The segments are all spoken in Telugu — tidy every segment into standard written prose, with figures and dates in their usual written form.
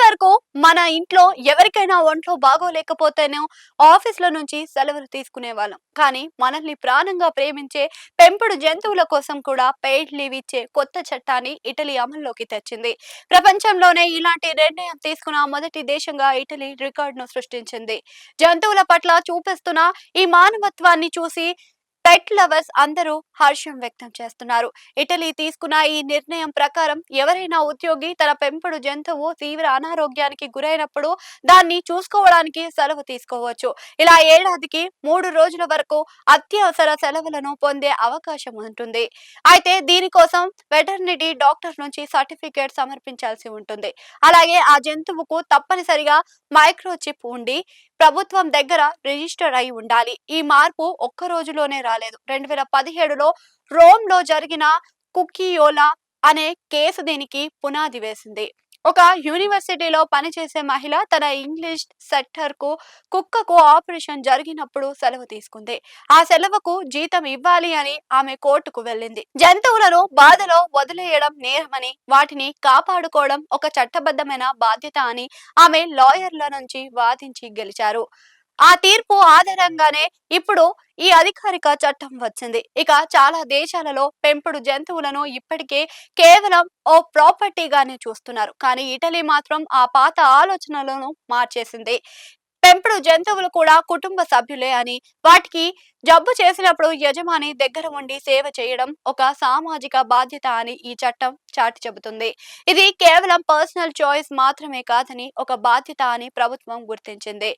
వరకు మన ఇంట్లో ఎవరికైనా ఒంట్లో బాగోలేకపోతేనో ఆఫీస్‌లో నుంచి సెలవులు తీసుకునేవాళ్ళం. కానీ మనల్ని ప్రాణంగా ప్రేమించే పెంపుడు జంతువుల కోసం కూడా పెయిడ్ లీవ్ ఇచ్చే కొత్త చట్టాన్ని ఇటలీ అమల్లోకి తెచ్చింది. ప్రపంచంలోనే ఇలాంటి నిర్ణయం తీసుకున్న మొదటి దేశంగా ఇటలీ రికార్డును సృష్టించింది. జంతువుల పట్ల చూపిస్తున్న ఈ మానవత్వాన్ని చూసి పెట్ లవర్స్ అందరూ హర్షం వ్యక్తం చేస్తున్నారు. ఇటలీ తీసుకున్న ఈ నిర్ణయం ప్రకారం ఎవరైనా ఉద్యోగి తన పెంపుడు జంతువు తీవ్ర అనారోగ్యానికి గురైనప్పుడు దాన్ని చూసుకోవడానికి సెలవు తీసుకోవచ్చు. ఇలా ఏడాదికి 3 రోజుల వరకు అత్యవసర సెలవులను పొందే అవకాశం ఉంటుంది. అయితే దీనికోసం వెటర్నిటీ డాక్టర్ నుంచి సర్టిఫికేట్ సమర్పించాల్సి ఉంటుంది. అలాగే ఆ జంతువుకు తప్పనిసరిగా మైక్రోచిప్ ఉండి ప్రభుత్వం దగ్గర రిజిస్టర్ అయి ఉండాలి. ఈ మార్పు ఒక్క రోజులోనే రాలేదు. 2017లో రోమ్‌లో జరిగిన కుకియోలా అనే కేసు దీనికి పునాది వేసింది. ఒక యూనివర్సిటీలో పనిచేసే మహిళ తన ఇంగ్లీష్ సెట్టర్‌కు కుక్కకు ఆపరేషన్ జరిగినప్పుడు సెలవు తీసుకుంది. ఆ సెలవుకు జీతం ఇవ్వాలి అని ఆమె కోర్టుకు వెళ్ళింది. జంతువులను బాధలో వదిలేయడం నేరమని, వాటిని కాపాడుకోవడం ఒక చట్టబద్ధమైన బాధ్యత అని ఆమె లాయర్ల నుంచి వాదించి గెలిచారు. ఆ తీర్పు ఆధారంగానే ఇప్పుడు ఈ అధికారిక చట్టం వచ్చింది. ఇక చాలా దేశాలలో పెంపుడు జంతువులను ఇప్పటికే కేవలం ఓ ప్రాపర్టీగానే చూస్తున్నారు. కానీ ఇటలీ మాత్రం ఆ పాత ఆలోచనలను మార్చేసింది. పెంపుడు జంతువులు కూడా కుటుంబ సభ్యులే అని, వాటికి జబ్బు చేసినప్పుడు యజమాని దగ్గర ఉండి సేవ చేయడం ఒక సామాజిక బాధ్యత అని ఈ చట్టం చాటి చెబుతుంది. ఇది కేవలం పర్సనల్ చాయిస్ మాత్రమే కాదని, ఒక బాధ్యత అని ప్రభుత్వం గుర్తించింది.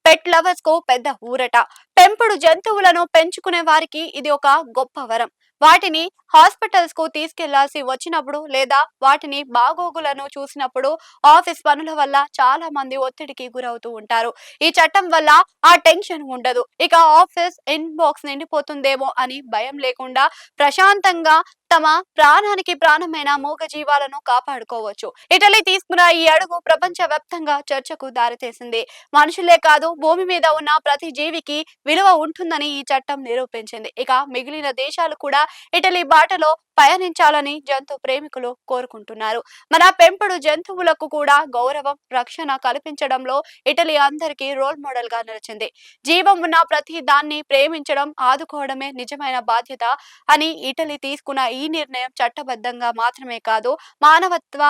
పెట్ లవర్స్ కు పెద్ద ఊరట. పెంపుడు జంతువులను పెంచుకునే వారికి ఇది ఒక గొప్ప వరం. వాటిని హాస్పిటల్స్ కు తీసుకెళ్లాల్సి వచ్చినప్పుడు లేదా వాటిని బాగోగులను చూసినప్పుడు ఆఫీస్ పనుల వల్ల చాలా మంది ఒత్తిడికి గురవుతూ ఉంటారు. ఈ చట్టం వల్ల ఆ టెన్షన్ ఉండదు. ఇక ఆఫీస్ ఇన్బాక్స్ నిండిపోతుందేమో అని భయం లేకుండా ప్రశాంతంగా తమ ప్రాణానికి ప్రాణమైన మూగ జీవాలను కాపాడుకోవచ్చు. ఇటలీ తీసుకున్న ఈ అడుగు ప్రపంచ వ్యాప్తంగా చర్చకు దారితీసింది. మనుషులే కాదు, భూమి మీద ఉన్న ప్రతి జీవికి విలువ ఉంటుందని ఈ చట్టం నిరూపించింది. ఇక మిగిలిన దేశాలు కూడా ఇటలీ బాటలో పయనించాలని జంతు ప్రేమికులు కోరుకుంటున్నారు. మన పెంపుడు జంతువులకు కూడా గౌరవం, రక్షణ కల్పించడంలో ఇటలీ అందరికీ రోల్ మోడల్ గా నిలిచింది. జీవం ఉన్న ప్రతి దాన్ని ప్రేమించడం, ఆదుకోవడమే నిజమైన బాధ్యత అని ఇటలీ తీసుకున్న ఈ నిర్ణయం చట్టబద్ధంగా మాత్రమే కాదు, మానవత్వ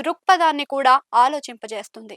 దృక్పథాన్ని కూడా ఆలోచింపజేస్తుంది.